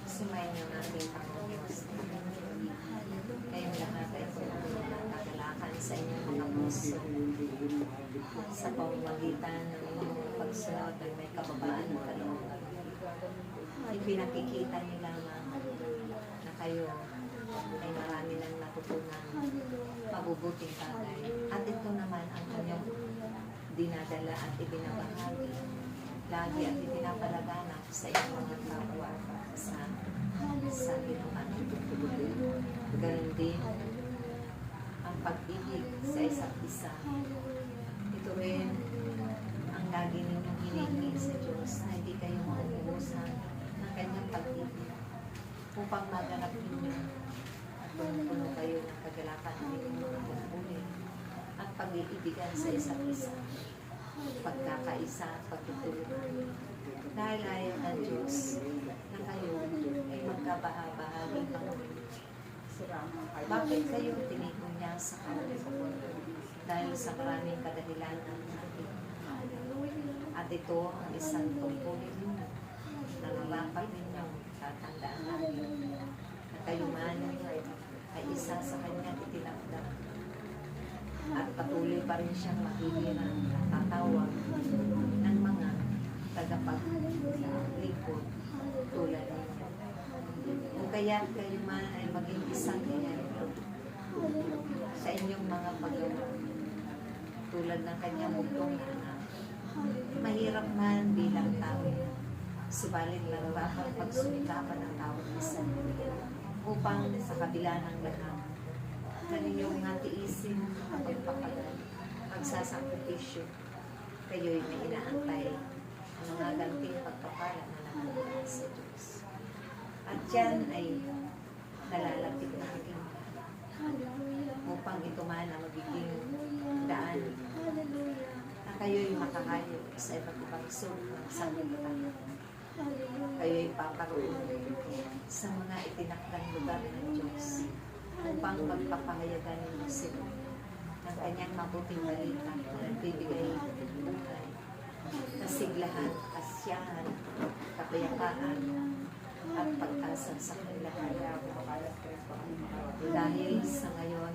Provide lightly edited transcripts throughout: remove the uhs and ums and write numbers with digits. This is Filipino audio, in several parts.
Sumayin ng ating Panginoon Diyos. Kayong lahat ay kagalakan sa inyong mga puso sa pamamagitan ng inyong pagsunod ay may kababaan ng kalooban. Ipinakikita niyo lamang na kayo ay marami nang natutunan mabubuting bagay. At ito naman ang inyong dinadala at ibinabahagi. Lagi at ipinapalaganap sa inyong mga kapwa sa inyong ganun din ang pag-ibig sa isa't isa. Ito rin ang lagi ninyong hinihingi sa Diyos na hindi kayo mauubusan ng kanyang pag-ibig upang maganap ninyo at puno kayo ng kagalakan ng inyong mga pagpunin at pag-iibigan sa isa't isa, pagkakaisa at pagtutulungan. Dahil ayaw ng Diyos na kayo ay magkabahaging Panginoon. Bakit kayo tinipon niya sa kalukuhan? Dahil sa maraming kadahilanan natin. At ito ang isang tungkulin ninyo na narapat ninyong tatandaan natin na kayo man ay isa sa kanyang itinakda. At patuloy pa rin siyang mahihirang tatawag ng mga tagapaglingkod tulad ninyo. Kung kaya kayo man ay maging isang ehemplo sa inyong mga paggawa tulad ng kanyang bugtong na anak. Mahirap man bilang tao, subalit nararapat pagsumikapan ng tawag isa upang sa kabila ng lahat na ninyong natiisin ang pagpapagal, pagsasakripisyo, kayo'y may inaantay ang mga ganting pagpapala na nakamula sa Diyos. At yan ay nalalapit na aking upang ito man ang magiging daan na kayo'y makakayo sa iba't ibang sulong ng sanglibutan. Kayo'y paparoon sa mga itinakdang lugar ng Diyos upang magpapahayagan ng sila ng kanyang mabuting balita na nagbibigay buhay, kasiglahan, kasiyahan, kapayapaan, at pag-asa sa kanilang dahil sa ngayon,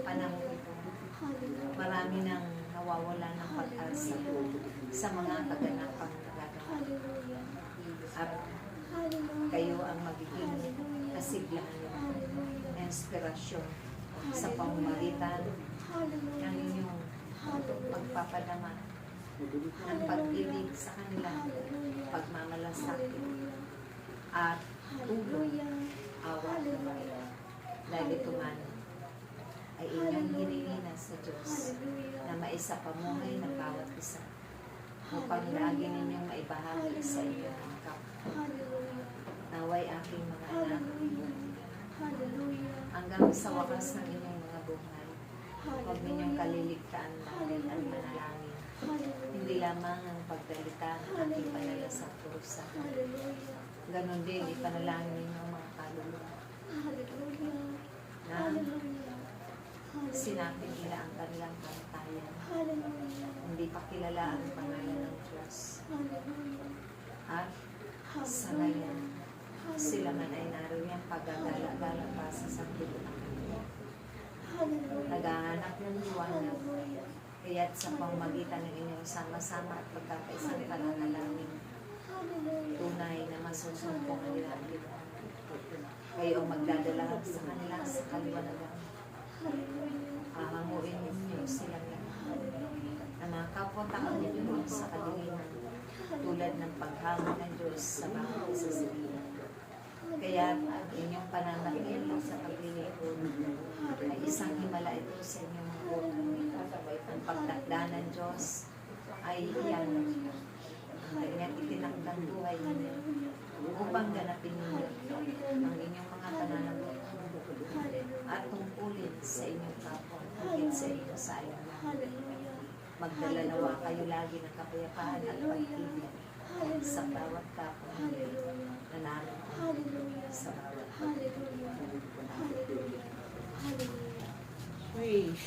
panahon ito, marami nang nawawala ng pag-asa sa mga kaganapang nagagawa. At kayo ang magiging kasiglahan, inspirasyon sa pamamagitan ng inyong pagpapadama ng pag-ibig sa kanila, pagmamalasakit, at tulong, awa at gabay. Dahil ito man ay inyong hininginan sa Diyos na maisapamuhay ng bawat isa upang lagi ninyong maibahagi sa inyong mga kapwa. Naway aking mga anak, hanggang sa wakas ng inyong mga buhay, huwag ninyong kaliligtaan dahil ang manalangin. Hindi lamang ang pagdalita ng ating panalasang purusa. Ganon din, ipanalangin ninyo ang mga kaluluwa na sinapin nila ang kanilang kamatayan. Hindi pa kilala ang pangalan ng Diyos. At sa ngayon, sila man ay naroon pagagala-gala pa sa sanglibutan. Naghahanap ng liwanag, kaya't sa pamamagitan ng inyong sama-sama at pagkakaisang pananalangin, tunay na masusumpong ang ilang liwanag. Kayo ang magdadala sa kanila sa kaliwanagan. Hahanguin ninyo silang lahat na mga kapwa-tao ninyo sa kadiliman tulad ng paghango ng Diyos sa bawat isa sa inyo. Kaya ang inyong pananakil sa paglilingkod ay isang himala ito sa inyong mga buhay. Ang pagtakda ng Diyos ay iyan ang kanyang itinakdang buhay ninyo upang ganapin ninyo ang inyong mga pananabot at tungkulin sa inyong kapwa higit sa inyo sa ayaw. Magdalanawa kayo lagi ng kapayapaan at pag-ibig sa bawat kapwa na naroon sa bawat pag-ibig. Praise